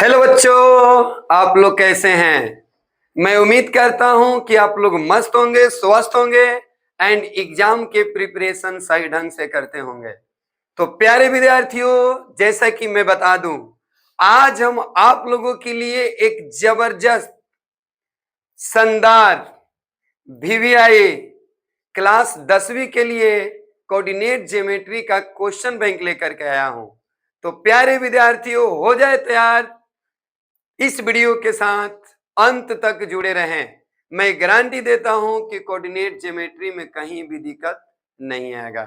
Hello बच्चों, आप लोग कैसे हैं? मैं उम्मीद करता हूं कि आप लोग मस्त होंगे, स्वस्थ होंगे एंड एग्जाम के प्रिपरेशन सही ढंग से करते होंगे। तो प्यारे विद्यार्थियों, जैसा कि मैं बता दूं, आज हम आप लोगों के लिए एक जबरदस्त शानदार वीवीआई क्लास 10वीं के लिए कोऑर्डिनेट ज्योमेट्री का क्वेश्चन बैंक लेकर के आया हूं। तो प्यारे विद्यार्थियों, हो जाए तैयार, इस वीडियो के साथ अंत तक जुड़े रहें। मैं गारंटी देता हूं कि कोऑर्डिनेट ज्योमेट्री में कहीं भी दिक्कत नहीं आएगा।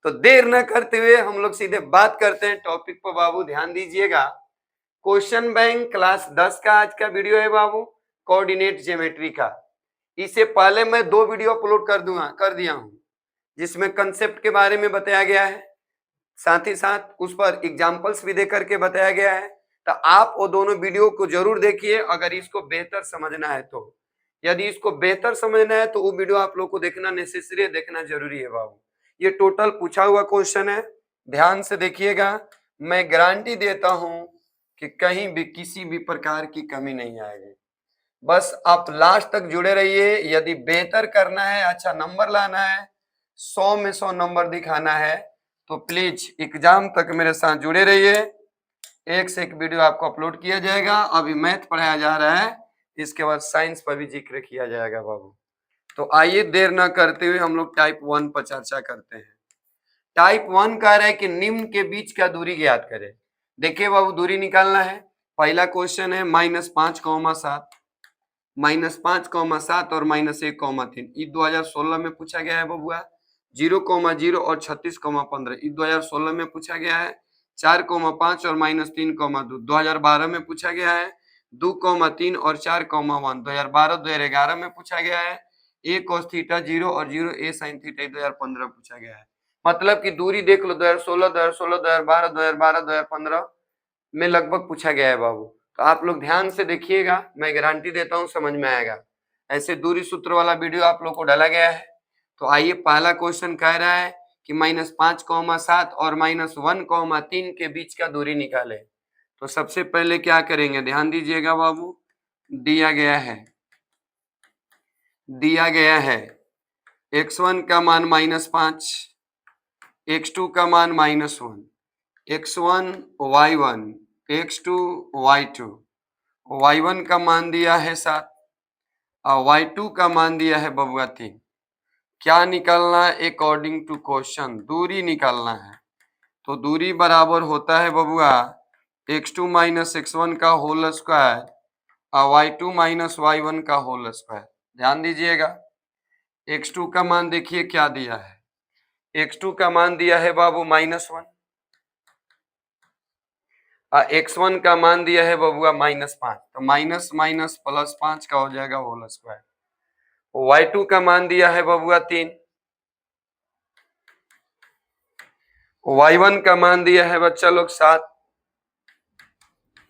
तो देर न करते हुए हम लोग सीधे बात करते हैं टॉपिक पर। बाबू ध्यान दीजिएगा, क्वेश्चन बैंक क्लास 10 का आज का वीडियो है बाबू, कोऑर्डिनेट ज्योमेट्री का। इससे पहले मैं 2 वीडियो अपलोड कर दिया हूं, जिसमें कंसेप्ट के बारे में बताया गया है, साथ ही साथ उस पर एग्जाम्पल्स भी देकर के बताया गया है। तो आप वो दोनों वीडियो को जरूर देखिए अगर इसको बेहतर समझना है तो। यदि इसको बेहतर समझना है तो वो वीडियो आप लोग को देखना नेसेसरी है, देखना जरूरी है बाबू। ये टोटल पूछा हुआ क्वेश्चन है, ध्यान से देखिएगा। मैं गारंटी देता हूं कि कहीं भी किसी भी प्रकार की कमी नहीं आएगी। बस आप लास्ट तक जुड़े रहिए। यदि बेहतर करना है, अच्छा नंबर लाना है, 100 में 100 नंबर दिखाना है, तो प्लीज एग्जाम तक मेरे साथ जुड़े रहिए। एक से एक वीडियो आपको अपलोड किया जाएगा। अभी मैथ पढ़ाया जा रहा है, इसके बाद साइंस पर भी जिक्र किया जाएगा बाबू। तो आइए देर ना करते हुए हम लोग टाइप 1 पर चर्चा करते हैं। टाइप 1 कह रहा है कि निम्न के बीच का दूरी ज्ञात करें। देखिए बाबू, दूरी निकालना है। पहला क्वेश्चन है -5,7, -5,7 और -1,3। ये 2016 में पूछा गया है बबुआ। 0,0 और 36,15 ये 2016 में पूछा गया है। 4,5 और -3,2 2012 में पूछा गया है। 2,3 और 4,1 2012-2011 में पूछा गया है। a cos थीटा 0 और 0 a sin थीटा 2015 पूछा गया है। मतलब कि दूरी देख लो, 2016, 2012, 2015 में लगभग पूछा गया है बाबू। तो आप लोग ध्यान से देखिएगा, मैं गारंटी देता हूं समझ में आएगा। ऐसे दूरी सूत्र वाला वीडियो आप लोग को डाला गया है। तो आइए, पहला क्वेश्चन कह रहा है कि -5,7 और -1,3 के बीच का दूरी निकाले। तो सबसे पहले क्या करेंगे, ध्यान दीजिएगा बाबू। दिया गया है x1 का मान -5, x2 का मान -1, x1 y1, x2 y2, y1 का मान दिया है 7 और y2 का मान दिया है बबुआ 3। क्या निकालना है? अकॉर्डिंग टू क्वेश्चन दूरी निकालना है। तो दूरी बराबर होता है बबुआ x2 - x1 का होल स्क्वायर और y2 - y1 का होल स्क्वायर। ध्यान दीजिएगा, x2 का मान देखिए क्या दिया है। x2 का मान दिया है बाबू -1 और x1 का मान दिया है बबुआ -5। तो माइनस माइनस +5 का हो जाएगा होल स्क्वायर। y2 का मान दिया है बबुआ 3, y1 का मान दिया है बच्चा लोग 7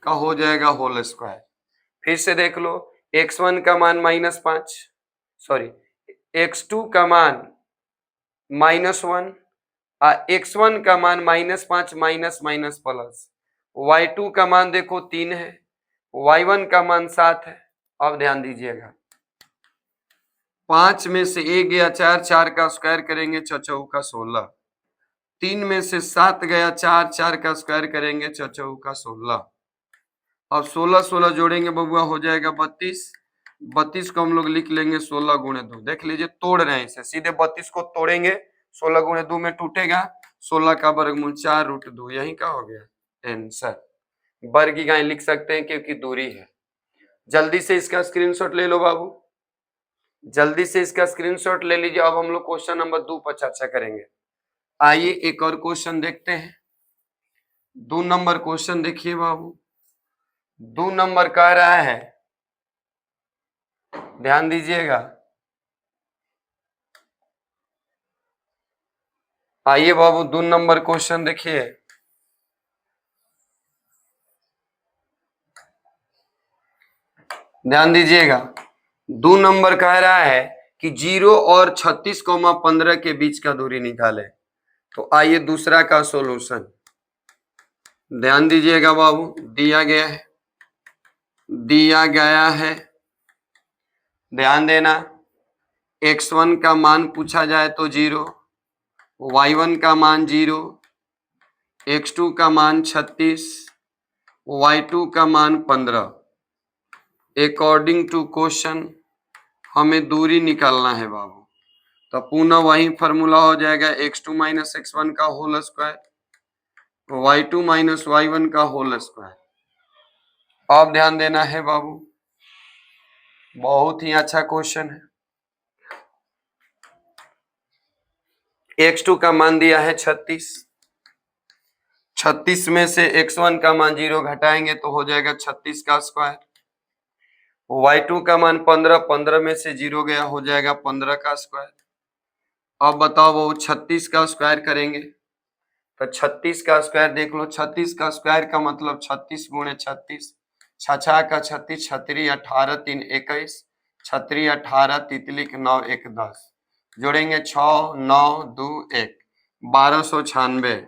का हो जाएगा होल स्क्वायर। फिर से देख लो, x1 का मान -5, सॉरी x2 का मान -1 और x1 का मान -5 माइनस माइनस प्लस। y2 का मान देखो 3 है, y1 का मान 7 है। अब ध्यान दीजिएगा, 5 में से 1 गया 4, 4 का स्क्वायर करेंगे 6 चौका 16। 3 में से 7 गया 4, 4 का स्क्वायर करेंगे 6 चौका 16। अब 16 16 जोड़ेंगे बबुआ, हो जाएगा 32। 32 को हम लोग लिख लेंगे 16 गुणे 2। देख लीजिए, तोड़ रहे हैं इसे, सीधे 32 को तोड़ेंगे, 16 गुणे 2 में टूटेगा। 16 का वर्गमूल 4√2, यही का हो गया आंसर। वर्ग की गाय लिख सकते हैं क्योंकि दूरी है। जल्दी से इसका स्क्रीनशॉट ले लो बाबू, जल्दी से इसका स्क्रीनशॉट ले लीजिए। अब हम लोग क्वेश्चन नंबर 2 पर चर्चा करेंगे। आइए एक और क्वेश्चन देखते हैं। 2 नंबर क्वेश्चन देखिए बाबू। 2 नंबर कह रहा है, ध्यान दीजिएगा। आइए बाबू 2 नंबर क्वेश्चन देखिए। ध्यान दीजिएगा, 2 नंबर कह रहा है कि 0 और 36,15 के बीच का दूरी निकाले। तो आइए दूसरा का सॉल्यूशन, ध्यान दीजिएगा बाबू। दिया गया है दिया गया है, ध्यान देना, x1 का मान पूछा जाए तो 0, y1 का मान 0, x2 का मान 36, y2 का मान 15। अकॉर्डिंग टू क्वेश्चन हमें दूरी निकालना है बाबू, तो पुनः वही फॉर्मूला हो जाएगा x2 माइनस x1 का whole square, y2 minus y1 का होल स्क्वायर। अब ध्यान देना है बाबू, बहुत ही अच्छा क्वेश्चन है। x2 का मान दिया है 36, 36 में से x1 का मान 0 घटाएंगे तो हो जाएगा 36 का स्क्वायर। y2 का मान 15, 15 में से 0 गया हो जाएगा 15 का स्क्वायर। अब बताओ वो 36 का स्क्वायर करेंगे तो 36 का स्क्वायर देख लो, 36 का स्क्वायर का मतलब 36 गुणे 36, 6 का 36, 36 18 3 21, 36 18 तितलिक 9 1 10, जोड़ेंगे 6 9 2 1, 1296।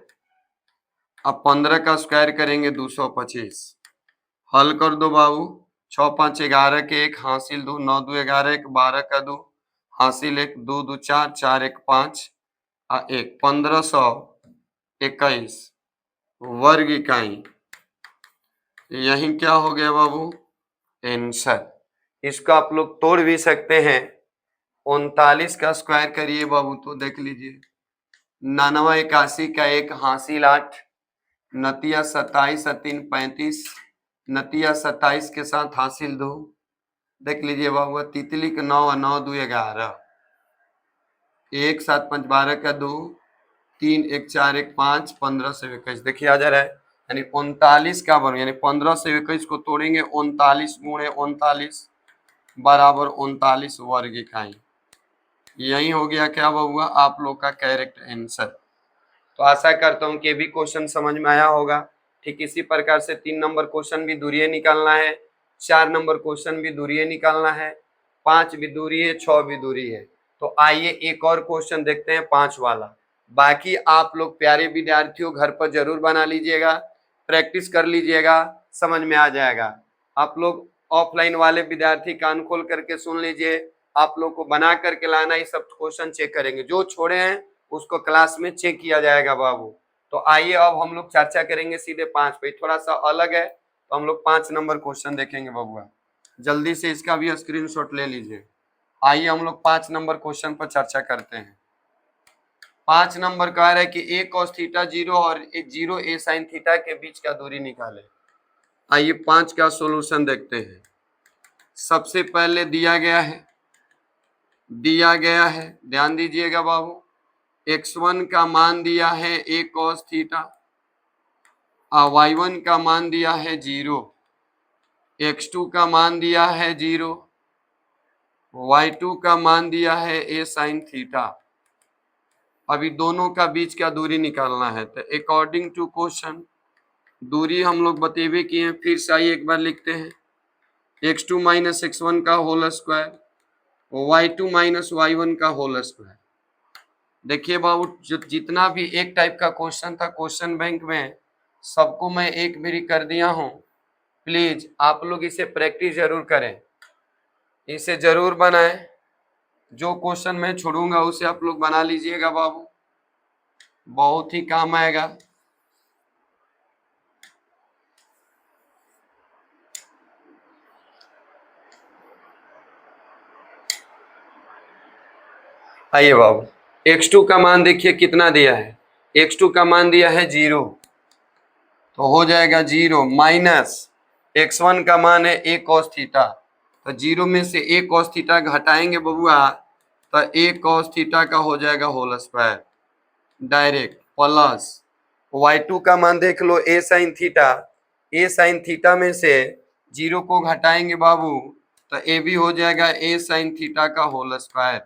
अब 15 का स्क्वायर करेंगे 225। हल कर दो बाबू, 6 5 11 के 1 हासिल 2, 9 2 11 1, 12 का 2 हासिल 1, 2 2 4, 4 1 5 1, 1521 वर्ग इकाई। यही क्या हो गया बाबू, आंसर। इसको आप लोग तोड़ भी सकते हैं, 39 का स्क्वायर करिए बाबू तो देख लीजिए, 99 81 का 1 हासिल 8, नतिया 27 3 35, नतिया 27 के साथ हासिल 2, देख लीजिए बाबू, तितली का 9 9 2 11, 1 7 5 12 का 2, 3 1 4 1 5, 15 से 21 देखिए आ जा रहा है, यानी 39 का वर्ग, यानी 15 से 21 को तोड़ेंगे 39 गुणे 39 बराबर 39 वर्ग इकाई। यही हो गया क्या बाबूआ आप लोग का करेक्ट आंसर। तो आशा करता हूं कि भी क्वेश्चन समझ में आया होगा। ठीक इसी प्रकार से 3 नंबर क्वेश्चन भी दूरिये निकालना है, 4 नंबर क्वेश्चन भी दूरिये निकालना है, 5 भी दूरी है, 6 भी दूरी है। तो आइए एक और क्वेश्चन देखते हैं 5 वाला। बाकी आप लोग प्यारे विद्यार्थियों घर पर जरूर बना लीजिएगा, प्रैक्टिस कर लीजिएगा, समझ में आ जाएगा। आप लोग ऑफलाइन वाले विद्यार्थी कान खोल करके सुन लीजिए, आप लोग को बना करके लाना, ये सब क्वेश्चन चेक करेंगे, जो छोड़े हैं उसको क्लास में चेक किया जाएगा बाबू। तो आइए अब हम लोग चर्चा करेंगे सीधे 5 पे, थोड़ा सा अलग है तो हम लोग 5 नंबर क्वेश्चन देखेंगे बाबूआ। जल्दी से इसका भी स्क्रीनशॉट ले लीजिए। आइए हम लोग 5 नंबर क्वेश्चन पर चर्चा करते हैं। 5 नंबर कह रहा है कि a cos थीटा 0 और 0 a sin थीटा के बीच का दूरी निकाले। आइए 5 का सॉल्यूशन देखते हैं। सबसे पहले दिया गया है, ध्यान दीजिएगा बाबू, x1 का मान दिया है a cos थीटा और y1 का मान दिया है 0, x2 का मान दिया है 0, y2 का मान दिया है a sin थीटा। अभी दोनों का बीच का दूरी निकालना है, तो अकॉर्डिंग टू क्वेश्चन दूरी हम लोग बतेबे किए हैं, फिर से आइए एक बार लिखते हैं, x2 माइनस x1 का whole square, y2 minus y1 का होल स्क्वायर। देखिए बाबू जितना भी एक टाइप का क्वेश्चन था क्वेश्चन बैंक में, सबको मैं एक बारी कर दिया हूँ। प्लीज आप लोग इसे प्रैक्टिस जरूर करें, इसे जरूर बनाएं। जो क्वेश्चन मैं छोड़ूंगा उसे आप लोग बना लीजिएगा बाबू, बहुत ही काम आएगा। आइए बाबू, x2 का मान देखिए कितना दिया है, x2 का मान दिया है 0, तो हो जाएगा 0 माइनस x1 का मान है a cos थीटा, तो 0 में से a cos थीटा घटाएंगे बबुआ तो a cos थीटा का हो जाएगा whole square direct, plus y2 का मान देख लो a sin theta, a sin theta में से 0 को घटाएंगे बाबू तो a भी हो जाएगा a sin थीटा का होल स्क्वायर।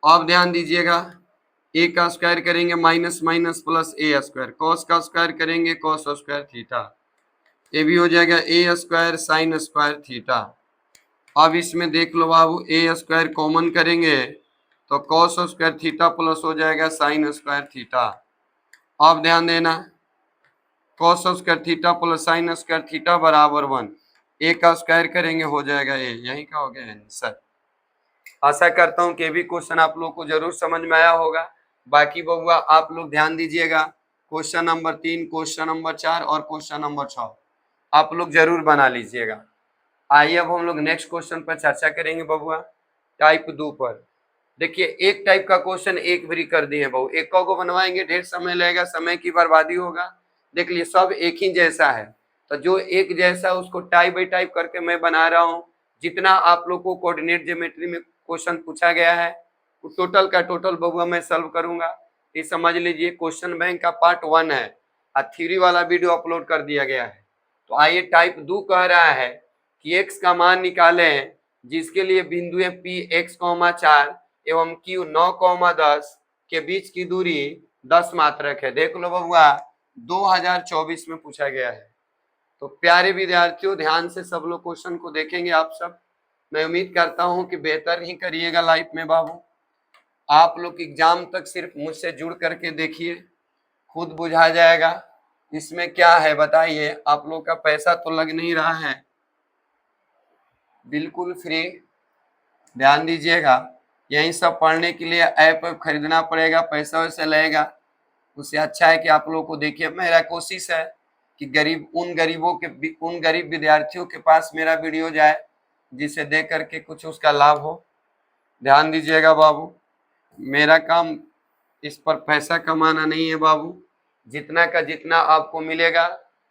अब ध्यान दीजिएगा, a का स्क्वायर करेंगे minus minus plus a square, cos का स्क्वायर करेंगे cos स्क्वायर थीटा, ये भी हो जाएगा a square sine square theta. अब इसमें देख लो बाबू a स्क्वायर कॉमन करेंगे तो cos स्क्वायर थीटा प्लस हो जाएगा साइन स्क्वायर थीटा। अब ध्यान देना, cos square theta plus sine square theta बराबर 1, ए का स्क्वायर करेंगे हो जाएगा ए, यही का हो गया आंसर। आशा करता हूँ कि भी क्वेश्चन आप लोग को जरूर समझ में आया होगा। बाकी बउआ आप लोग ध्यान दीजिएगा, क्वेश्चन नंबर 3, क्वेश्चन नंबर 4 और क्वेश्चन नंबर 6 आप लोग जरूर बना लीजिएगा। आइए अब हम लोग नेक्स्ट क्वेश्चन पर चर्चा करेंगे बबुआ, टाइप 2 पर। देखिए एक टाइप का क्वेश्चन एक बारी कर दिए बहू, एक को बनवाएंगे ढेर समय लगेगा, समय की बर्बादी होगा। देख लिए सब एक ही जैसा है, तो जो एक जैसा उसको टाइप बाई टाइप करके मैं बना रहा हूँ। जितना आप लोग को कोऑर्डिनेट ज्योमेट्री में क्वेश्चन पूछा गया है टोटल का टोटल बबुआ मैं सॉल्व करूंगा। ये समझ लीजिए क्वेश्चन बैंक का पार्ट 1 है और 3 वाला वीडियो अपलोड कर दिया गया है। तो आइए टाइप 2 कह रहा है कि x का मान निकालें जिसके लिए बिंदु P x, 4 एवं Q 9, 10 के बीच की दूरी 10 मात्रक है। देख लो बबुआ 2024 में पूछा गया है। तो प्यारे विद्यार्थियों ध्यान से सब लोग क्वेश्चन को देखेंगे आप सब। मैं उम्मीद करता हूं कि बेहतर ही करिएगा लाइफ में बाबू। आप लोग एग्जाम तक सिर्फ मुझसे जुड़ करके देखिए, खुद बुझा जाएगा इसमें क्या है। बताइए आप लोग का पैसा तो लग नहीं रहा है, बिल्कुल फ्री। ध्यान दीजिएगा, यही सब पढ़ने के लिए ऐप खरीदना पड़ेगा, पैसा वैसा लगेगा। उससे अच्छा है कि आप लोग को देखिए। मेरा कोशिश है कि उन गरीब विद्यार्थियों के पास मेरा वीडियो जाए जिसे देख करके कुछ उसका लाभ हो। ध्यान दीजिएगा बाबू, मेरा काम इस पर पैसा कमाना नहीं है बाबू। जितना का जितना आपको मिलेगा,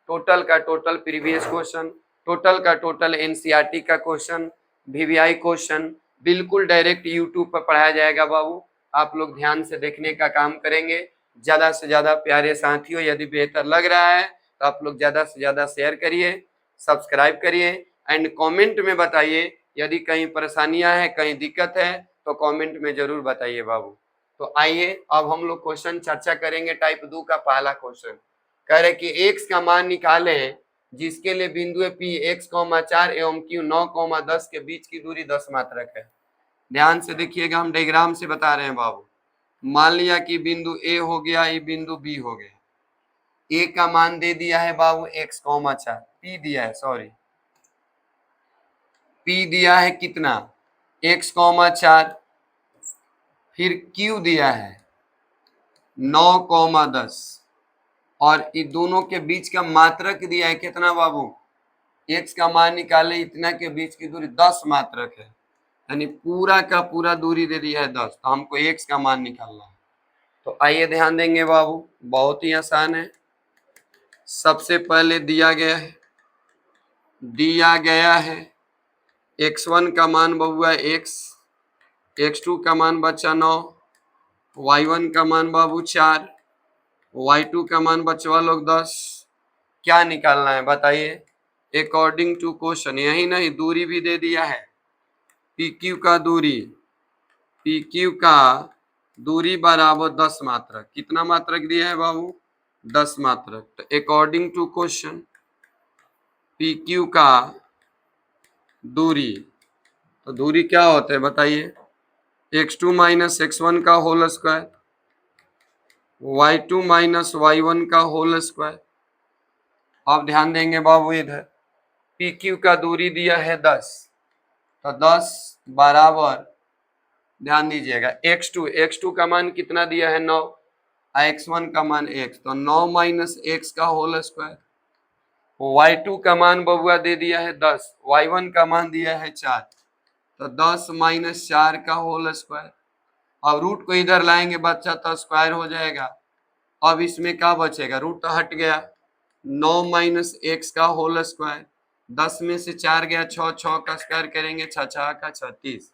टोटल का टोटल प्रीवियस क्वेश्चन, टोटल का टोटल एनसीईआरटी का क्वेश्चन, वीवीआई क्वेश्चन बिल्कुल डायरेक्ट यूट्यूब पर पढ़ाया जाएगा बाबू। आप लोग ध्यान से देखने का काम करेंगे। ज्यादा से ज्यादा प्यारे साथियों, यदि बेहतर लग रहा है तो आप लोग ज्यादा से ज्यादा शेयर करिए, सब्सक्राइब करिए एंड कमेंट में बताइए। यदि कहीं परेशानियां हैं, कहीं दिक्कत है तो कमेंट में जरूर बताइए बाबू। तो आइए अब हम लोग क्वेश्चन चर्चा करेंगे। टाइप 2 का पहला क्वेश्चन कह रहे कि x का मान निकालें जिसके लिए बिंदु P x, 4 एवं Q 9, 10 के बीच की दूरी 10 मात्रक है। ध्यान से देखिएगा, हम डायग्राम से बता रहे हैं बाबू। मान लिया कि बिंदु A हो गया, ये बिंदु B हो गया। A का मान दे दिया है बाबू x, 4, P दिया है, सॉरी P दिया है कितना x, 4, फिर Q दिया है 9, 10 और इन दोनों के बीच का मात्रक दिया है कितना बाबू, x का मान निकाले इतना के बीच की दूरी 10 मात्रक है, यानी पूरा का पूरा दूरी दे दिया है 10। तो हमको x का मान निकालना है। तो आइए ध्यान देंगे बाबू, बहुत ही आसान है। सबसे पहले दिया गया है x1 का मान बबुआ x, x2 का मान बच्चा 9, y1 का मान बाबू 4, y2 का मान बचवा लोग 10। क्या निकालना है बताइए अकॉर्डिंग टू क्वेश्चन। यही नहीं, दूरी भी दे दिया है, PQ का दूरी बराबर 10 मात्रक। कितना मात्रक दिया है बाबू, 10 मात्रक। तो अकॉर्डिंग टू क्वेश्चन PQ का दूरी, तो दूरी क्या होता है बताइए, x2 माइनस x1 का whole square, y2 minus y1 का होल स्क्वायर। अब ध्यान देंगे बाबू, इधर PQ का दूरी दिया है 10, तो 10 बराबर, ध्यान दीजिएगा x2 का मान कितना दिया है 9, x1 का मान x, तो 9 माइनस x का होल स्क्वायर। y2 का मान बबुआ दे दिया है 10, y1 का मान दिया है 4, तो 10 माइनस 4 का होल स्क्वायर। अब रूट को इधर लाएंगे बच्चा तो स्क्वायर हो जाएगा। अब इसमें क्या बचेगा, रूट तो हट गया, 9 माइनस x का होल स्क्वायर, 10 में से 4 गया 6, 6 का स्क्वायर करेंगे 6 6 का 36,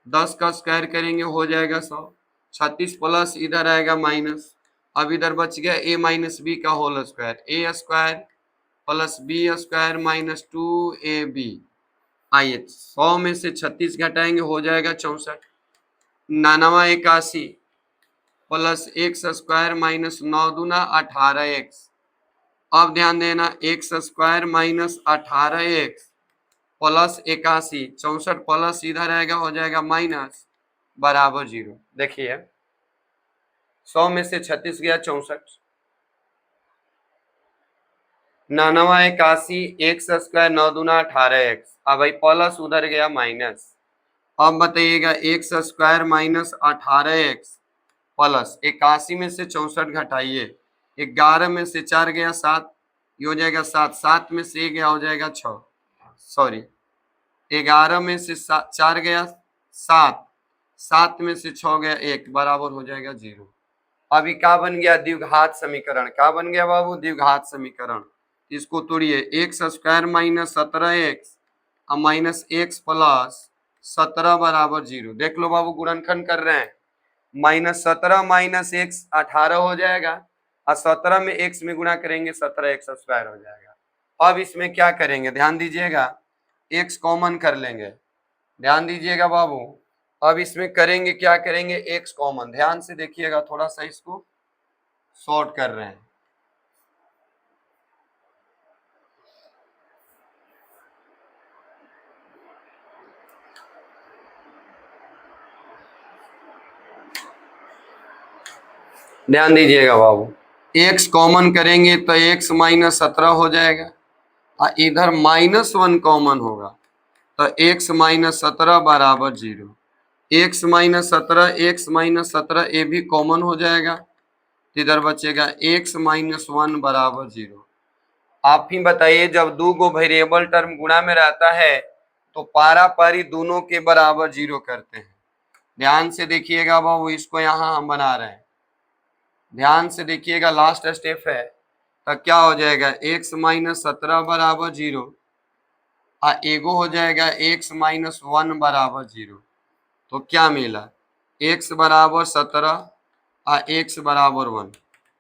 10 का स्क्वायर करेंगे हो जाएगा 100, 36 प्लस इधर आएगा माइनस। अब इधर बच गया a माइनस बी का whole square, a square plus b square minus 2ab। आइए 100 में से 36 घटाएंगे हो जाएगा 64, 89 प्लस x स्क्वायर माइनस 9 दूना 18x। अब ध्यान देना, x square minus 18x plus 81, 64 plus इधर आएगा हो जाएगा माइनस बराबर 0। देखिए 100 में से 36 गया 64, नानवा 81, एक्स स्क्वायर 9 दूना 18x। अब भाई प्लस उधर गया माइनस। अब बताइएगा x square minus 18x plus 81 में से 64 घटाइए, 11 में से 4 गया 7, ये हो जाएगा 7, 7 में से 1 गया हो जाएगा 6, सॉरी 11 में से 4 गया 7, 7 में से 6 गया 1, बराबर हो जाएगा 0। अभी क्या बन गया? द्विघात समीकरण। क्या बन गया बाबू? द्विघात समीकरण। इसको तोड़िए, x square minus 17x minus x plus 17 बराबर 0। देख लो बाबू, गुणनखंड कर रहे हैं, -17 माइनस एक्स 18 हो जाएगा और 17 में एक्स में गुणा करेंगे 17x स्क्वायर हो जाएगा। अब इसमें क्या करेंगे, ध्यान दीजिएगा, एक्स कॉमन कर लेंगे। ध्यान दीजिएगा बाबू, अब इसमें करेंगे क्या करेंगे, एक्स कॉमन। ध्यान से देखिएगा, थोड़ा सा इसको शॉर्ट कर रहे हैं। ध्यान दीजिएगा बाबू, एक्स कॉमन करेंगे तो एक्स माइनस 17 हो जाएगा और इधर -1 कॉमन होगा तो एक्स माइनस 17 बराबर 0। एक्स माइनस 17, एक्स माइनस 17 ये भी कॉमन हो जाएगा, इधर बचेगा एक्स माइनस 1 बराबर 0। आप ही बताइए, जब दो गो वेरिएबल टर्म गुणा में रहता है तो पारा पारी दोनों के बराबर 0 करते हैं। ध्यान से देखिएगा बाबू, इसको यहाँ हम बना रहे हैं, ध्यान से देखिएगा, लास्ट स्टेप है। तो क्या हो जाएगा, एक्स माइनस 17 बराबर 0 और एगो हो जाएगा एक्स माइनस 1 बराबर 0। तो क्या मिला, एक्स बराबर 17 और एक्स बराबर 1।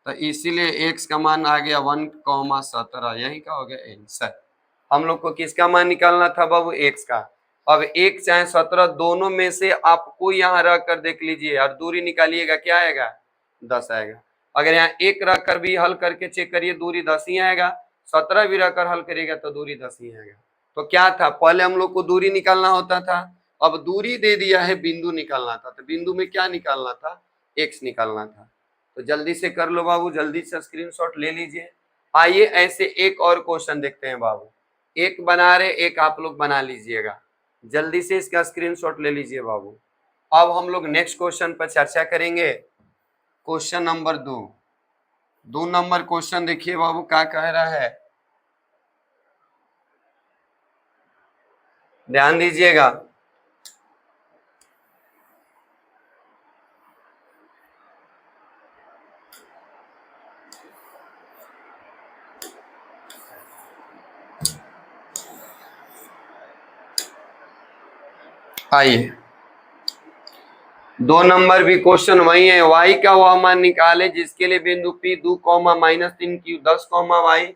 तो इसीलिए एक्स का मान आ गया 1,17। यही का हो गया आंसर। हम लोग को किसका मान निकालना था बाबू, एक्स का। अब एक चाहे 17 दोनों में से आपको यहाँ रख कर देख लीजिए और दूरी निकालिएगा, क्या आएगा, 10 आएगा। अगर यहाँ एक रख कर भी हल करके चेक करिए, दूरी 10 ही आएगा। 17 भी रख कर हल करिएगा तो दूरी 10 ही आएगा। तो क्या था, पहले हम लोग को दूरी निकालना होता था, अब दूरी दे दिया है, बिंदु निकालना था। तो बिंदु में क्या निकालना था, एक्स निकालना था। तो जल्दी से कर लो बाबू, जल्दी से स्क्रीनशॉट ले लीजिए। आइए ऐसे एक और क्वेश्चन देखते हैं बाबू, एक बना रहे, एक आप लोग बना लीजिएगा। जल्दी से इसका स्क्रीनशॉट ले लीजिए बाबू। अब हम लोग नेक्स्ट क्वेश्चन पर चर्चा करेंगे। क्वेश्चन नंबर 2 नंबर क्वेश्चन देखिए बाबू, क्या कह रहा है, ध्यान दीजिएगा। आइए, 2 नंबर भी क्वेश्चन वही है, y का वह मान निकाले जिसके लिए बिंदु P 2, -3 की 10, y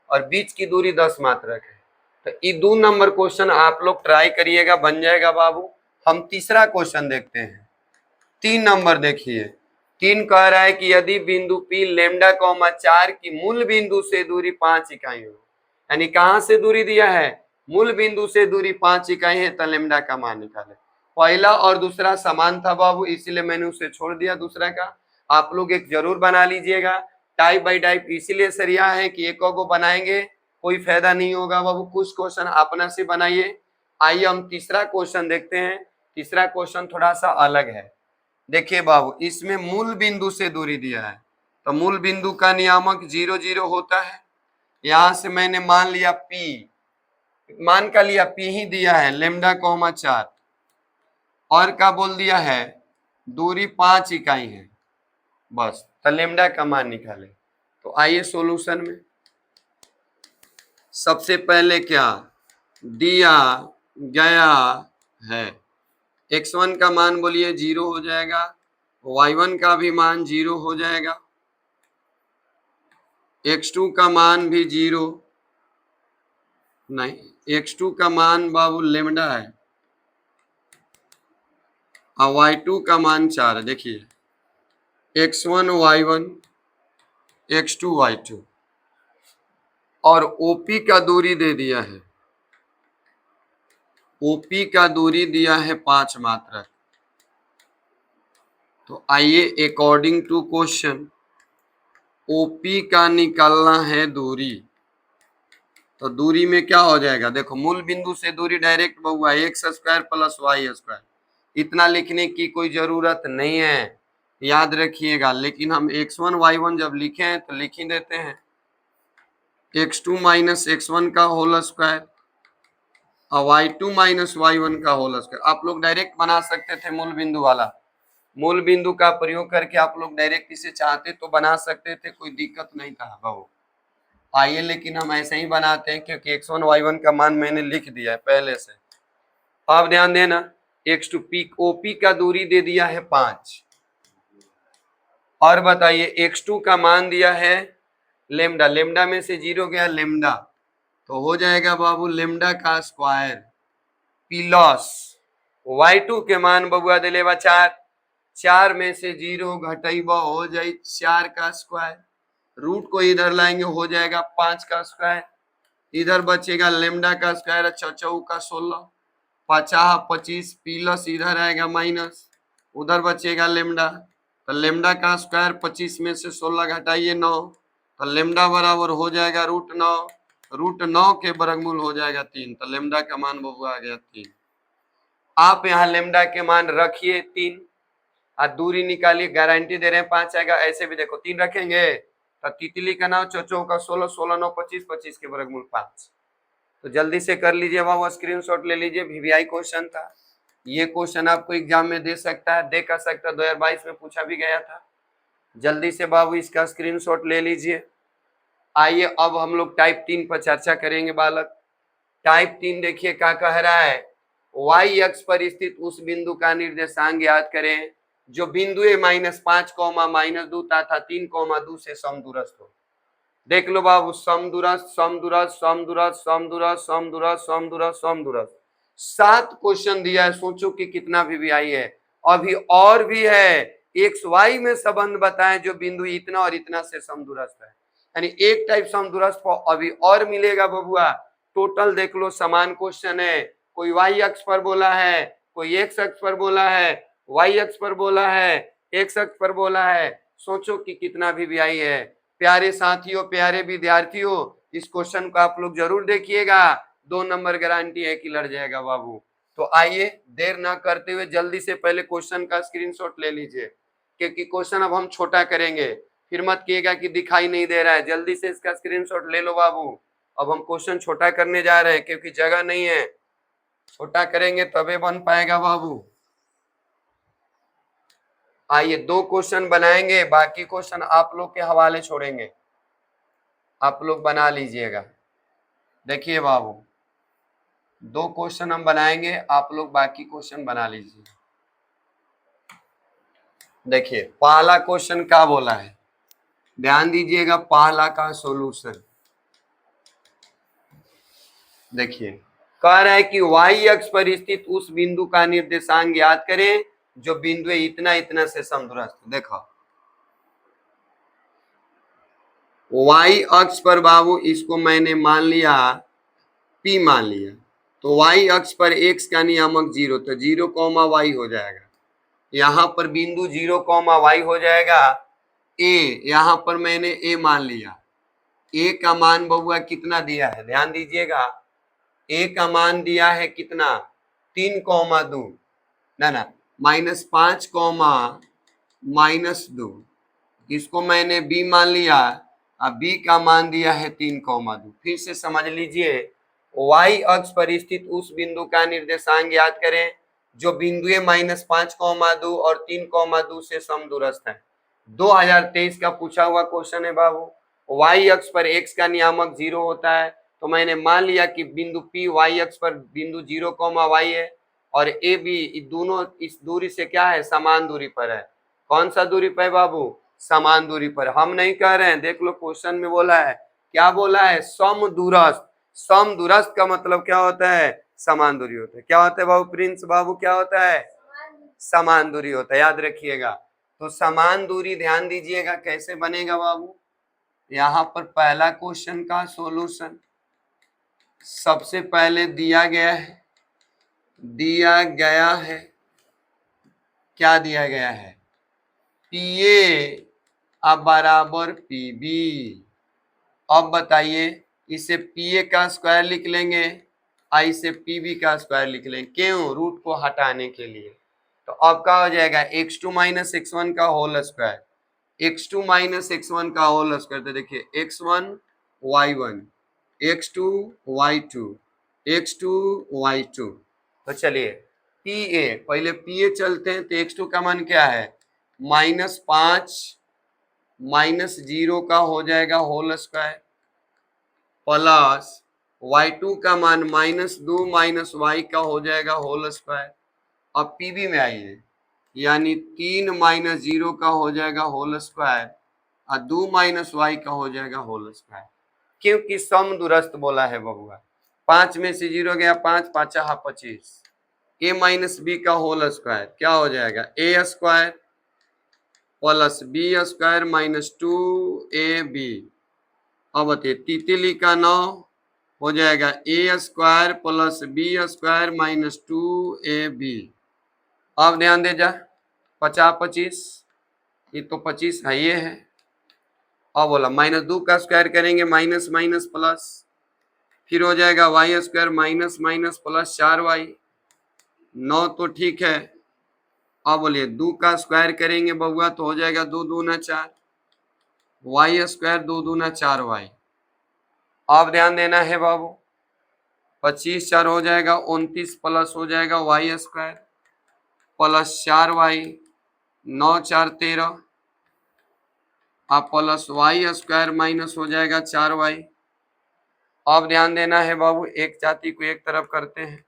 और बीच की दूरी 10 मात्रक है। तो ये 2 नंबर क्वेश्चन आप लोग ट्राई करिएगा, बन जाएगा बाबू। हम तीसरा क्वेश्चन देखते हैं। 3 नंबर देखिए, 3 कह रहा है कि यदि बिंदु P लेमडा 4 की मूल बिंदु से दूरी 5 इकाई हो, यानी कहां से दूरी दिया है, मूल बिंदु से दूरी 5 इकाई है, तो लेमडा का मान निकाले। पहला और दूसरा समान था बाबू, इसीलिए मैंने उसे छोड़ दिया दूसरा का। आप लोग एक जरूर बना लीजिएगा, टाइप बाई टाइप इसीलिए सरिया है कि एक को बनाएंगे कोई फायदा नहीं होगा बाबू, कुछ क्वेश्चन अपना से बनाइए। आइए हम तीसरा क्वेश्चन देखते हैं। तीसरा क्वेश्चन थोड़ा सा अलग है। देखिए बाबू, इसमें मूल बिंदु से दूरी दिया है, तो मूल बिंदु का नियामक 0 0 होता है। यहां से मैंने मान लिया P, मान का लिया P ही दिया है, लेमडा 4 और क्या बोल दिया है, दूरी 5 इकाई है बस, तो लेमडा का मान निकाले। तो आइए सॉल्यूशन में, सबसे पहले क्या दिया गया है, x1 का मान बोलिए 0 हो जाएगा, y1 का भी मान 0 हो जाएगा, x2 का मान भी 0 नहीं, x2 का मान बाबू लेमडा है और y2 का मान 4। देखिए x1 y1 x2 y2 और OP का दूरी दे दिया है, OP का दूरी दिया है 5 मात्रक। तो आइए अकॉर्डिंग टू क्वेश्चन OP का निकालना है दूरी, तो दूरी में क्या हो जाएगा, देखो मूल बिंदु से दूरी डायरेक्ट बहुआ x square plus y square, इतना लिखने की कोई जरूरत नहीं है, याद रखिएगा। लेकिन हम x1 y1 जब लिखे हैं तो लिख ही देते हैं x2 माइनस x1 का होल स्क्वायर और y2 माइनस y1 का होल स्क्वायर। आप लोग डायरेक्ट बना सकते थे मूल बिंदु वाला, मूल बिंदु का प्रयोग करके आप लोग डायरेक्ट इसे चाहते तो बना सकते थे, कोई दिक्कत नहीं था बहु। आइए लेकिन हम ऐसे ही बनाते हैं क्योंकि x1 y1 का मान मैंने लिख दिया है पहले से। आप ध्यान देना, x2 पी ओपी का दूरी दे दिया है 5 और बताइए x2 का मान दिया है लेमडा, लेमडा में से 0 गया लेमडा, तो हो जाएगा बाबू लेमडा का स्क्वायर प्लस y2 के मान बबुआ दिले बा 4, 4 में से 0 घटेबा हो जाए 4 का स्क्वायर, रूट को इधर लाएंगे हो जाएगा 5 का स्क्वायर, इधर बचेगा लेमडा का स्क्वायर 4 का 16, 50 25 प्लस इधर आएगा माइनस, उधर बचेगा लेमडा, तो लेमडा का स्क्वायर 25 में से 16 घटाइए 9, तो लेमडा बराबर हो जाएगा √9, √9 के वर्गमूल हो जाएगा 3, तो लेमडा का मान बबुआ आ गया 3। आप यहाँ लेमडा के मान रखिए 3 और दूरी निकालिए, गारंटी दे रहे हैं 5 आएगा। ऐसे भी देखो 3 रखेंगे तो तितली का नाम 4 का 16, 16 9 25, 25 के वर्गमूल 5। तो जल्दी से कर लीजिए बाबू, स्क्रीनशॉट ले लीजिए, वीवीआई क्वेश्चन था ये, क्वेश्चन आपको एग्जाम में दे सकता है, दे कर सकता है, 2022 में पूछा भी गया था। जल्दी से बाबू इसका स्क्रीनशॉट ले लीजिए। आइए अब हम लोग टाइप 3 पर चर्चा करेंगे बालक। टाइप 3 देखिए क्या कह रहा है, y अक्ष पर स्थित उस बिंदु का निर्देशांक याद करें जो बिंदु -5, -2 तथा 3, 2 से समदूरस्थ हो। देख लो बाबू, समदूरस्थ समदूरस्थ समदूरस्थ समदूरस्थ समदूरस्थ समदूरस्थ समदूरस्थ, 7 क्वेश्चन दिया है, सोचो कि कितना वीवीआई है। अभी और भी है, एक्स वाई में संबंध बताएं जो बिंदु इतना और इतना से समदूरस्थ है, यानी एक टाइप समदूरस्थ अभी और मिलेगा बबुआ। टोटल देख लो समान क्वेश्चन है, कोई वाई अक्ष पर बोला है, कोई एक्स अक्ष पर बोला है, वाई अक्ष पर बोला है, एक्स अक्ष पर बोला है, सोचो कि कितना वीवीआई है। प्यारे साथियों, प्यारे विद्यार्थियों, इस क्वेश्चन को आप लोग जरूर देखिएगा, 2 नंबर गारंटी है कि लड़ जाएगा बाबू। तो आइए देर ना करते हुए जल्दी से पहले क्वेश्चन का स्क्रीनशॉट ले लीजिए, क्योंकि क्वेश्चन अब हम छोटा करेंगे, फिर मत किएगा कि दिखाई नहीं दे रहा है। जल्दी से इसका स्क्रीनशॉट ले लो बाबू, अब हम क्वेश्चन छोटा करने जा रहे हैं क्योंकि जगह नहीं है, छोटा करेंगे तबे बन पाएगा बाबू। आइए 2 क्वेश्चन बनाएंगे, बाकी क्वेश्चन आप लोग के हवाले छोड़ेंगे, आप लोग बना लीजिएगा। देखिए बाबू 2 क्वेश्चन हम बनाएंगे, आप लोग बाकी क्वेश्चन बना लीजिए। देखिए पहला क्वेश्चन क्या बोला है, ध्यान दीजिएगा, पहला का सॉल्यूशन देखिए, कह रहा है कि y अक्ष पर स्थित उस बिंदु का निर्देशांक याद करें जो बिंदु इतना इतना से समदूरस्थ। देखो y अक्ष पर बाबू इसको मैंने मान लिया p मान लिया, तो y अक्ष पर x का नियामक 0, तो 0, y हो जाएगा, यहाँ पर बिंदु 0, y हो जाएगा a, यहाँ पर मैंने a मान लिया, a का मान बबुआ कितना दिया है, ध्यान दीजिएगा, a का मान दिया है कितना 3, 2 ना -5, -2, इसको मैंने b मान लिया, अब b का मान दिया है 3, 2। फिर से समझ लीजिए, y अक्ष पर स्थित उस बिंदु का निर्देशांक याद करें जो बिंदु -5, 2 और 3, 2 से समदूरस्थ है। 2023 का पूछा हुआ क्वेश्चन है बाबू। y अक्ष पर x का नियामक 0 होता है, तो मैंने मान लिया कि बिंदु P y अक्ष पर बिंदु 0, y है और ए बी दोनों इस दूरी से क्या है, समान दूरी पर है। कौन सा दूरी पर है बाबू, समान दूरी पर। हम नहीं कह रहे हैं, देख लो क्वेश्चन में बोला है, क्या बोला है, समदूरस्थ। समदूरस्थ का मतलब क्या होता है, समान दूरी होता है। क्या होता है बाबू, प्रिंस बाबू क्या होता है, समान दूरी होता है, याद रखिएगा। तो समान दूरी ध्यान दीजिएगा कैसे बनेगा बाबू, यहाँ पर पहला क्वेश्चन का सॉल्यूशन सबसे पहले दिया गया है, क्या दिया गया है, PA अब बराबर PB। अब बताइए इसे पी ए का स्क्वायर लिख लेंगे, आई से पी बी का स्क्वायर लिख लेंगे, क्यों? रूट को हटाने के लिए। तो अब क्या हो जाएगा, x two minus x one का whole square, x two minus x one का होल स्क्वायर। तो देखिए x one y one, x two y two, x two y two. तो चलिए पी ए, पहले पी ए चलते हैं। तो एक्स टू का मान क्या है, -5 -0 का हो जाएगा होल स्क्वायर, प्लस y2 का मान -2 -y का हो जाएगा होल स्क्वायर। अब पीबी में आइए, यानी 3 -0 का हो जाएगा होल स्क्वायर और 2 -y का हो जाएगा होल स्क्वायर, क्योंकि समदूरस्थ बोला है बबुआ। 5 में से 0 गया, 5 5 25, a माइनस बी का होल स्क्वायर क्या हो जाएगा, a square plus b square -2ab। अब बताइए तितली का 9 हो जाएगा a square plus b square -2ab। अब ध्यान दे जा, 50 25, ये तो 25 है, ये है। अब बोला -2 का स्क्वायर करेंगे, माइनस माइनस प्लस, फिर हो जाएगा y square minus minus plus 4y, 9 तो ठीक है। अब बोलिए 2 का स्क्वायर करेंगे बबुआ तो हो जाएगा 2 दूना 4, वाई स्क्वायर 2 दूना 4y। अब ध्यान देना है बाबू, 25 4 हो जाएगा 29 प्लस हो जाएगा वाई स्क्वायर प्लस 4y, 9 4 13, अब प्लस वाई स्क्वायर माइनस हो जाएगा 4y। अब ध्यान देना है बाबू, एक जाति को एक तरफ करते हैं,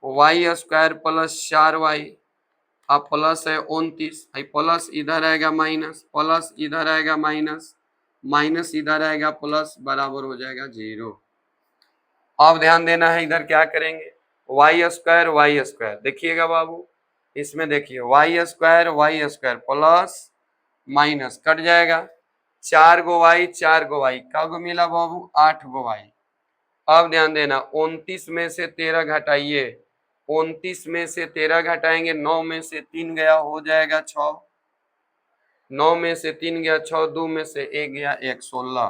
वाई स्क्वायर प्लस 4y, अब प्लस है 29, प्लस इधर आएगा माइनस, प्लस इधर आएगा माइनस, माइनस इधर आएगा प्लस, बराबर हो जाएगा 0। अब ध्यान देना है, इधर क्या करेंगे, वाई स्क्वायर देखिएगा बाबू, इसमें देखिए y square plus minus cut जाएगा, 4 गो वाई का गो मिला बाबू, 8 गो वाई। अब ध्यान देना 29 में से 13 घटाइए, 29 में से 13 घटाएंगे, 9 में से 3 गया हो जाएगा 6, 9 में से 3 गया 6, 2 में से 1 गया 1, 16।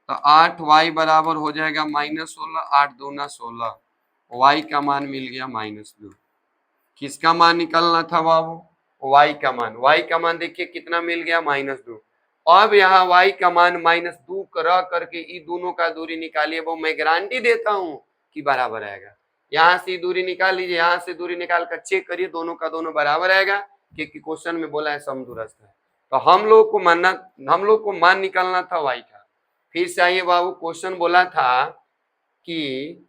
तो 8y बराबर हो जाएगा -16, 8 दूना 16, y का मान मिल गया -2। किसका मान निकलना था बाबू, y का मान। y का मान देखिए कितना मिल गया, -2। अब यहाँ y का मान -2 रह करके ये दोनों का दूरी निकालिए, वो मैं गारंटी देता हूँ कि बराबर आएगा। यहाँ से दूरी निकाल लीजिए, यहाँ से दूरी निकाल कर चेक करिए, दोनों का दोनों बराबर आएगा, क्योंकि क्वेश्चन में बोला है समदूरस्थ है। तो हम लोग को मान निकालना था y का। फिर से आइए बाबू, क्वेश्चन बोला था कि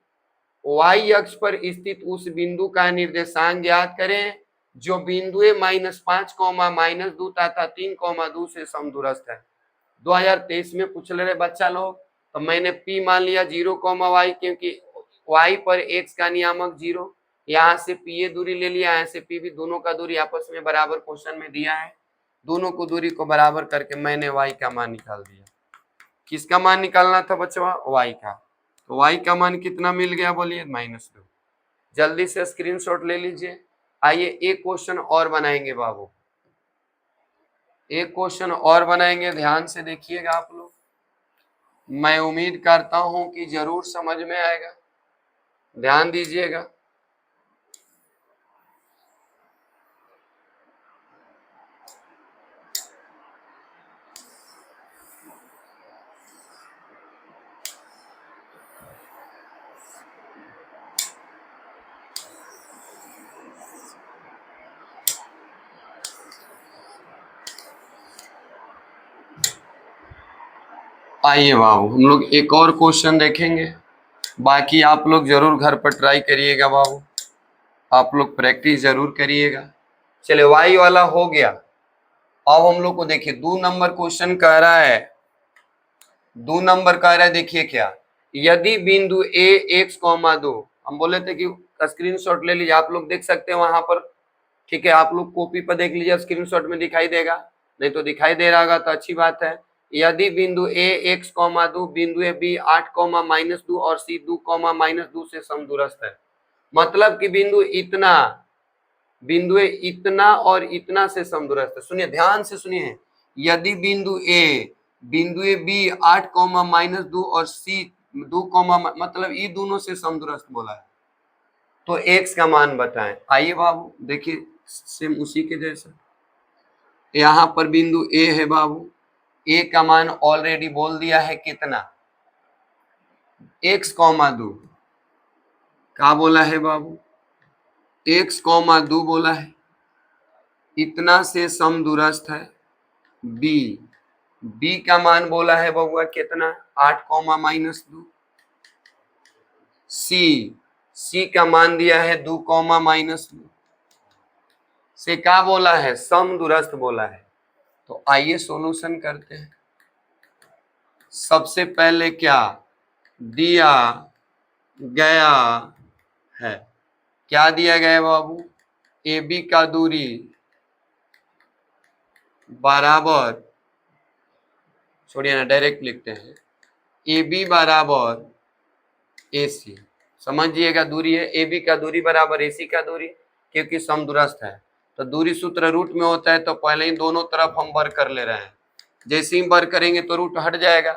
y अक्ष पर स्थित उस बिंदु का निर्देशांक ज्ञात करें जो बिंदु -5, -2 तथा 3, 2 से समदूरस्थ है। 2023 में पूछ ले रहे बच्चा लोग, तो मैंने p मान लिया 0, y, क्योंकि y पर x का नियामक 0, यहाँ से p ए दूरी ले लिया, यहाँ से p भी, दोनों का दूरी आपस में बराबर क्वेश्चन में दिया है, दोनों को दूरी को बराबर करके मैंने y का मान निकाल दिया। किसका मान निकालना था बच्चों, y का। तो y का मान कितना मिल गया बोलिए, -2। जल्दी से स्क्रीनशॉट ले लीजिए। आइए एक क्वेश्चन और बनाएंगे बाबू, एक क्वेश्चन और बनाएंगे, ध्यान से देखिएगा आप लोग, मैं उम्मीद करता हूं कि जरूर समझ में आएगा, ध्यान दीजिएगा। आइए बाबू, हम लोग एक और क्वेश्चन देखेंगे, बाकी आप लोग जरूर घर पर ट्राई करिएगा बाबू, आप लोग प्रैक्टिस जरूर करिएगा। चलिए y वाला हो गया। अब हम लोग को देखिए 2 नंबर क्वेश्चन कह रहा है, 2 नंबर कह रहा है, देखिए क्या, यदि बिंदु a x, 2, हम बोले थे कि स्क्रीनशॉट ले लीजिए, आप लोग देख सकते हैं वहां पर, ठीक है, आप लोग कॉपी पर देख लीजिए, स्क्रीनशॉट में दिखाई देगा, नहीं तो दिखाई दे रहा होगा तो अच्छी बात है। यदि बिंदु a x, 2, बिंदु b 8, -2 और c 2, -2 से समदूरस्थ है, मतलब कि बिंदु इतना और इतना से समदूरस्थ है। सुनिए, ध्यान से सुनिए, यदि बिंदु a b 8, -2 और c दो कॉमा मतलब ये दोनों से समदुरस्त बोला है, तो x का मान बताएं। आइए बाबू देखिए सेम उसी के जैसा, यहां पर बिंदु ए है बाबू, ए का मान ऑलरेडी बोल दिया है कितना, x कॉमा 2, क्या बोला है बाबू, x कॉमा 2 बोला है, इतना से समदूरस्थ है b, b का मान बोला है बबुआ कितना 8 कॉमा माइनस 2, c का मान दिया है 2 कॉमा माइनस 2, से क्या बोला है समदूरस्थ बोला है। तो आइए सॉल्यूशन करते हैं। सबसे पहले क्या दिया गया है, क्या दिया गया है बाबू, ए बी का दूरी बराबर, छोड़िए ना डायरेक्ट लिखते हैं, ए बी बराबर ए सी, समझिएगा दूरी है ए बी का दूरी बराबर ए सी का दूरी, क्योंकि समदूरस्थ है तो दूरी सूत्र रूट में होता है, तो पहले ही दोनों तरफ हम वर्ग कर ले रहे हैं, जैसे ही वर्ग करेंगे तो रूट हट जाएगा,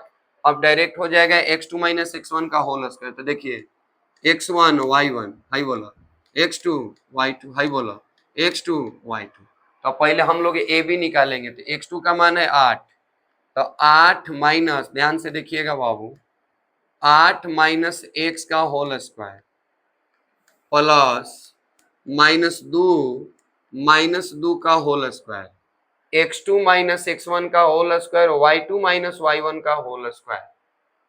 अब डायरेक्ट हो जाएगा x2 माइनस x1 का होल स्क्वायर। तो देखिए x1 y1 हाई बोला, x2 y2 हाई बोला, x2 y2, तो पहले हम लोग ए बी निकालेंगे, तो x2 का मान है 8, तो 8 माइनस, ध्यान से देखिएगा बाबू, 8 माइनस एक्स का होल स्क्वायर प्लस माइनस दो का whole square, x2 minus x1 का whole square, y2 minus y1 का होल स्क्वायर।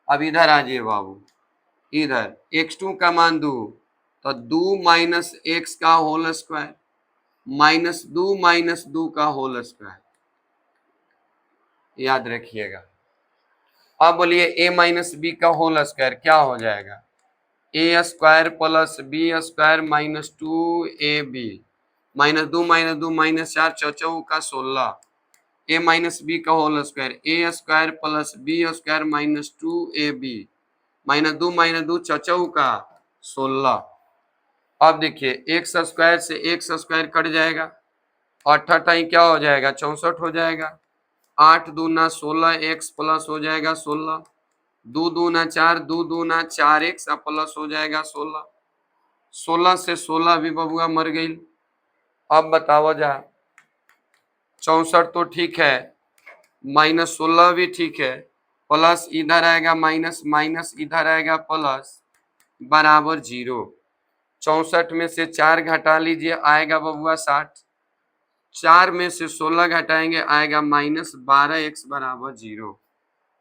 अब इधर आ जाइए बाबू, इधर x2 का मान 2, तो 2 माइनस एक्स का होल स्क्वायर माइनस 2 का होल स्क्वायर, याद रखिएगा। अब बोलिए a माइनस बी का होल स्क्वायर क्या हो जाएगा, a square plus b square minus 2ab, minus 2 minus 4 चौचौ का 16, ए माइनस बी का whole square a square plus b square minus 2ab, minus 2 चौचौ का 16। अब देखिए एक्स स्क्वायर से एक्स स्क्वायर कट जाएगा, 8 क्या हो जाएगा 64 हो जाएगा, 8 दूना 16 एक्स प्लस हो जाएगा 16, 2 दूना 4 2 दूना 4 एक्स प्लस हो जाएगा 16, 16 से 16 भी बबुआ मर गई। अब बताओ जा, 64 तो ठीक है, माइनस 16 भी ठीक है, प्लस इधर आएगा माइनस, माइनस इधर आएगा प्लस, बराबर 0। 64 में से 4 घटा लीजिए आएगा बबुआ 60, 4 में से 16 घटाएंगे आएगा माइनस 12 एक्स बराबर 0।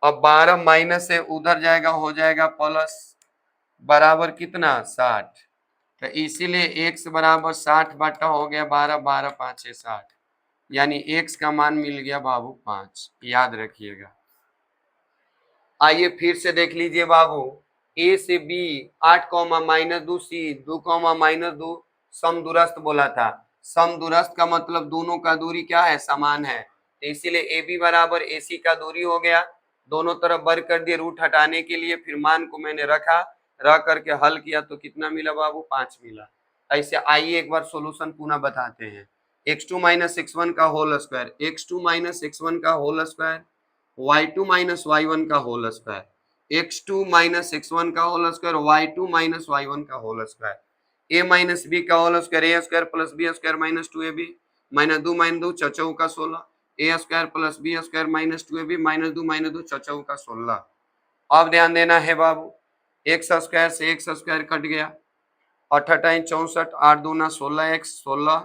अब 12 माइनस से उधर जाएगा हो जाएगा प्लस, बराबर कितना 60, तो इसीलिए x बराबर 60 बटा हो गया 12, 12 5 60, यानी x का मान मिल गया बाबू 5, याद रखिएगा। आइए फिर से देख लीजिए बाबू, a से b 8 comma minus 2 c 2 comma minus 2 समदूरस्थ बोला था, समदूरस्थ का मतलब दोनों का दूरी क्या है समान है, तो इसीलिए ab बराबर ac का दूरी हो गया, दोनों तरफ वर्ग कर दिए रूट हटाने के लिए, फिर मान को मैंने रख करके हल किया तो कितना मिला बाबू 5 मिला। ऐसे आइए एक बार सॉल्यूशन पुनः बताते हैं, x2 माइनस x1 का whole square, x2 minus x1 का whole square, y2 minus y1 का whole square, x2 minus x1 का whole square, y2 minus y1 का whole square, a minus b का whole square a square plus b square minus 2ab, minus 2 चौचौ का 16, a square plus b square minus 2ab, minus 2 चौचौ का 16। अब ध्यान देना है बाबू, एक्स स्क्वायर से एक्स स्क्वायर कट गया, 8 64, 8 दूना 16 एक्स 16,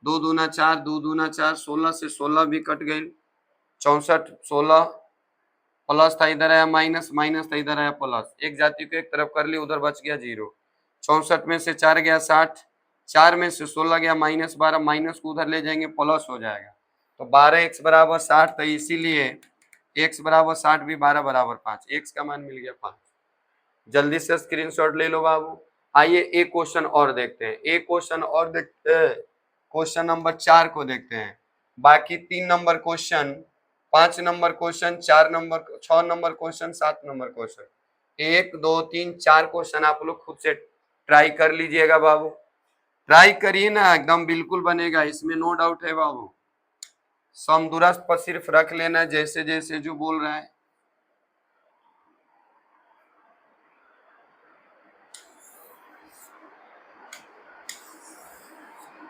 2 दूना 4 2 दूना 4, 16 से 16 भी कट गई, 64 16 प्लस था इधर आया माइनस, माइनस था इधर आया प्लस, एक जाति को एक तरफ कर ली उधर बच गया 0, 64 में से 4 गया 60, 4 में से 16 गया माइनस 12, माइनस को उधर ले जाएंगे प्लस हो जाएगा, तो 12x बराबर 60, तो इसीलिए x बराबर 60 भी 12 बराबर 5, x का मान मिल गया 5। जल्दी से स्क्रीनशॉट ले लो बाबू। आइए एक क्वेश्चन और देखते हैं, एक क्वेश्चन और देखते हैं, क्वेश्चन नंबर 4 को देखते हैं, बाकी 3 number question, 5 number question, 4 number 6 number question, 7 number question, 1 2 3 4 question आप लोग खुद से ट्राई कर लीजिएगा बाबू, ट्राई करिए ना, एकदम बिल्कुल बनेगा, इसमें नो डाउट है बाबू। समदूरस्थ पर सिर्फ रख लेना जैसे जैसे जो बोल रहा है।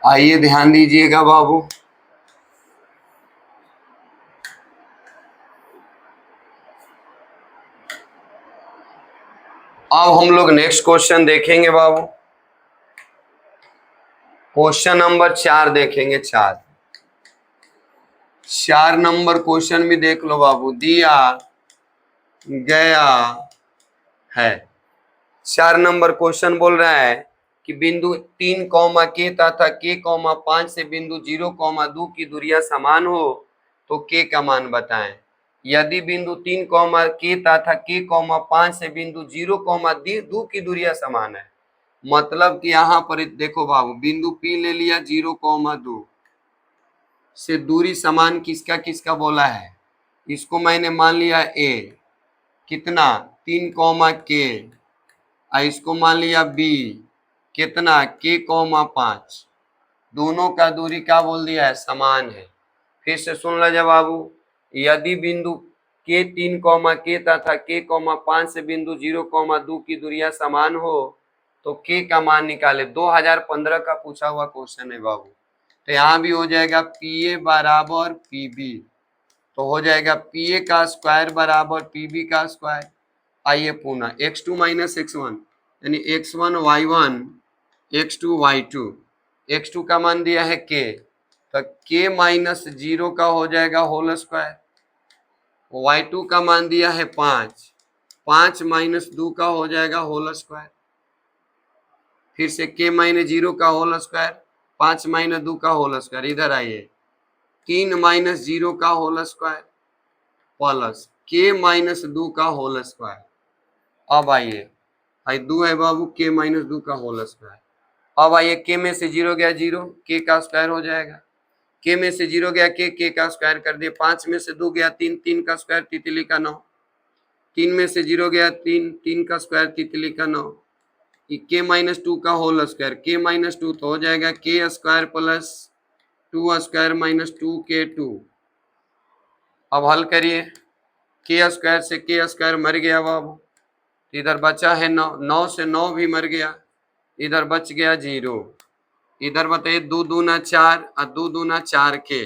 आइए ध्यान दीजिएगा बाबू। अब हम लोग नेक्स्ट क्वेश्चन देखेंगे बाबू। क्वेश्चन नंबर 4 देखेंगे। 4 नंबर क्वेश्चन भी देख लो बाबू, दिया गया है। 4 नंबर क्वेश्चन बोल रहा है कि बिंदु 3 कॉमा के तथा के कॉमा 5 से बिंदु 0 कॉमा 2 की दूरियां समान हो तो के का मान बताएं। यदि बिंदु 3 कॉमा के तथा के कॉमा 5 से बिंदु 0 कॉमा 2 की दूरियां समान है, मतलब कि यहाँ पर देखो बाबू, बिंदु P ले लिया 0 कॉमा 2 से दूरी समान किसका किसका बोला है। इसको मैंने मान लिया ए, कितना 3 कॉमा के, इसको मान लिया बी, कितना के कॉमा 5। दोनों का दूरी क्या बोल दिया है, समान है। फिर से सुन लो बाबू, यदि बिंदु के 3 कॉमा के तथा के कॉमा 5 से बिंदु 0 कॉमा 2 की दूरियां समान हो तो के का मान निकाले। 2015 का पूछा हुआ क्वेश्चन है बाबू। तो यहाँ भी हो जाएगा पी ए बराबर पी बी, तो हो जाएगा पी ए का स्क्वायर बराबर पी बी का स्क्वायर। आइए पुनः x2 माइनस x1 यानी x1 y1 x2 y2, x2 का मान दिया है k, तो k माइनस 0 का हो जाएगा होल स्क्वायर। y2 का मान दिया है 5, 5 माइनस 2 का हो जाएगा होल स्क्वायर। फिर से k माइनस 0 का होल स्क्वायर, 5 माइनस 2 का होल स्क्वायर। इधर आइए, 3 माइनस 0 का whole square plus k minus 2 का होल स्क्वायर। अब आइए, 2 है बाबू, k माइनस 2 का होल स्क्वायर। अब आइए, k में से 0 गया 0, k का स्क्वायर हो जाएगा। k में से 0 गया k का स्क्वायर कर दिए। 5 में से 2 गया 3, 3 का स्क्वायर तितली का 9। 3 में से 0 गया 3, 3 का स्क्वायर तितली का 9। k माइनस 2 का होल स्क्वायर, k माइनस 2 तो हो जाएगा k square plus 2 square minus 2k2। अब हल करिए, k स्क्वायर से k स्क्वायर मर गया बाबू, इधर बचा है 9, 9 से 9 भी मर गया, इधर बच गया 0। इधर बताइए 2 दूना 4 और 2 दूना 4 के,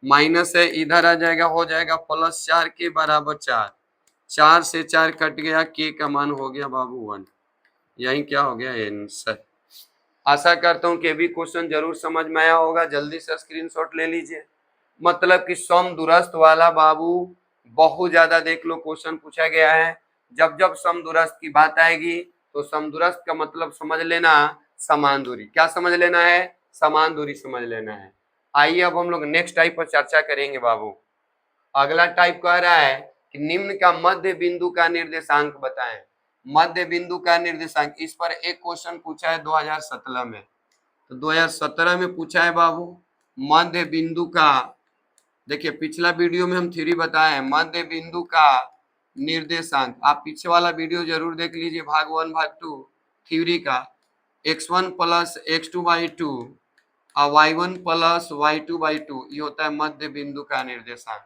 माइनस है इधर आ जाएगा, हो जाएगा प्लस 4 के बराबर 4। 4 से 4 कट गया, के का मान हो गया बाबू 1। यही क्या हो गया आंसर। आशा करता हूँ कि भी क्वेश्चन जरूर समझ में आया होगा। जल्दी से स्क्रीनशॉट ले लीजिए। मतलब कि समदूरस्थ वाला बाबू बहुत ज्यादा देख लो क्वेश्चन पूछा गया है। जब जब समदूरस्थ की बात आएगी तो समदूरस्थ का मतलब समझ लेना समान दूरी। क्या समझ लेना है, समान दूरी समझ लेना है। आइए अब हम लोग नेक्स्ट टाइप पर चर्चा करेंगे बाबू। अगला टाइप कह रहा है कि निम्न का मध्य बिंदु का निर्देशांक बताएं। मध्य बिंदु का निर्देशांक, इस पर एक क्वेश्चन पूछा है 2017 में। तो 2017 में पूछा है बाबू मध्य बिंदु का, देखिए पिछला वीडियो में हम थ्योरी बताए हैं मध्य बिंदु का निर्देशांक। आप पीछे वाला वीडियो जरूर देख लीजिए, भाग 1 भाग 2 थ्योरी का। x1 प्लस x2 बाई 2 और y1 प्लस y2 बाई 2, ये होता है मध्य बिंदु का निर्देशांक।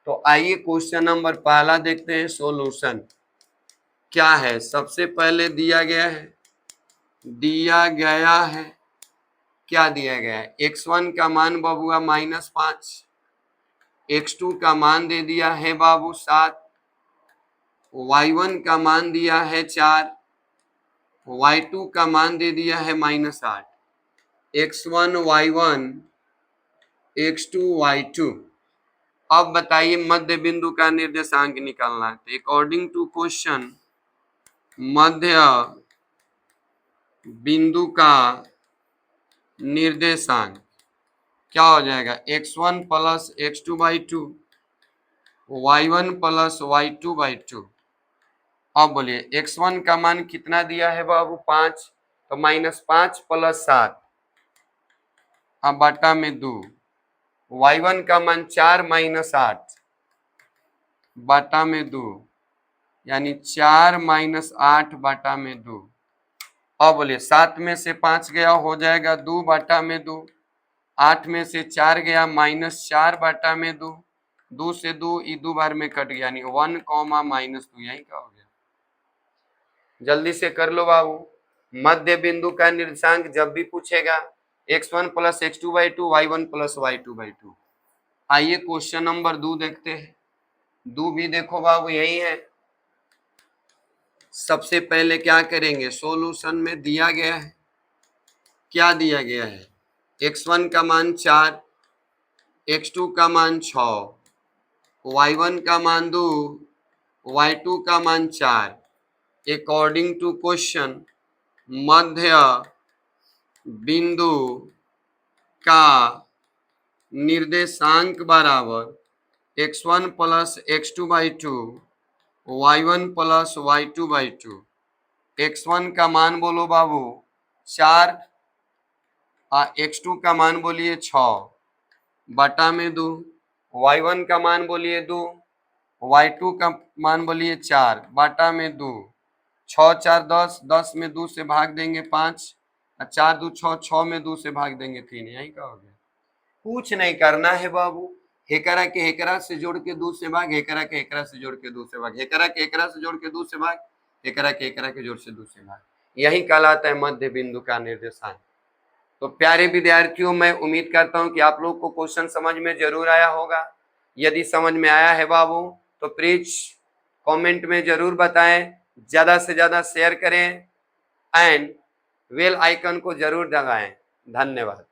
तो आइए क्वेश्चन नंबर पहला देखते हैं, सोल्यूशन क्या है। सबसे पहले दिया गया है क्या दिया गया है, x1 का मान बाबूआ -5, x2 का मान दे दिया है बाबू 7, y1 का मान दिया है 4, y2 का मान दे दिया है -8। x1 y1 x2 y2। अब बताइए मध्य बिंदु का निर्देशांक निकालना है। तो अकॉर्डिंग टू क्वेश्चन मध्य बिंदु का निर्देशांक क्या हो जाएगा, x1 plus x2 by 2, y1 plus y2 by 2। अब बोलिए x1 का मान कितना दिया है बाबू 5, तो -5 प्लस 7 अब बटा में 2। y1 का मान 4 माइनस 8 बटा में 2, यानी 4 माइनस 8 बटा में 2। अब बोलिए 7 में से 5 गया, हो जाएगा 2 बटा में 2। 8 में से 4 गया, -4 बटा में 2। 2 से 2 ई 2 बार में कट गया, यानी 1 कॉमा -2। यही का हो गया। जल्दी से कर लो बाबू। मध्य बिंदु का निर्देशांक जब भी पूछेगा x1 plus x2/2 y1 plus y2/2। आइए क्वेश्चन नंबर 2 देखते हैं। 2 भी देखो बाबू यही है। सबसे पहले क्या करेंगे, सॉल्यूशन में दिया गया है, क्या दिया गया है, x1 का मान 4, x2 का मान 6, y1 का मान 2, y2 का मान 4। अकॉर्डिंग टू क्वेश्चन मध्य बिंदु का निर्देशांक बराबर x1 plus x2/2 y1 plus y2/2। x1 का मान बोलो बाबू 4 और x2 का मान बोलिए 6 बटा में 2, y1 का मान बोलिए 2, y2 का मान बोलिए 4 बटा में 2। 6 4 10, 10 में 2 से भाग देंगे 5, और 4 2 6, 6 में 2 से भाग देंगे 3। यही कहोगे, कुछ नहीं करना है बाबू। हेकरा के हेकरा से जोड़ के 2 से भाग, हेकरा के हेकरा से जोड़ के 2 से भाग, हेकरा के हेकरा से जोड़ के 2 से भाग, हेकरा के हेकरा के जोड़ से 2 से भाग। यही कहलाता है मध्य बिंदु का निर्देशांक। तो प्यारे विद्यार्थियों, मैं उम्मीद करता हूं कि आप लोग को क्वेश्चन समझ में जरूर आया होगा। यदि समझ में आया है बाबू तो प्लीज कमेंट में जरूर बताएं, ज्यादा से ज्यादा शेयर करें एंड बेल आइकन को जरूर दबाएं। धन्यवाद।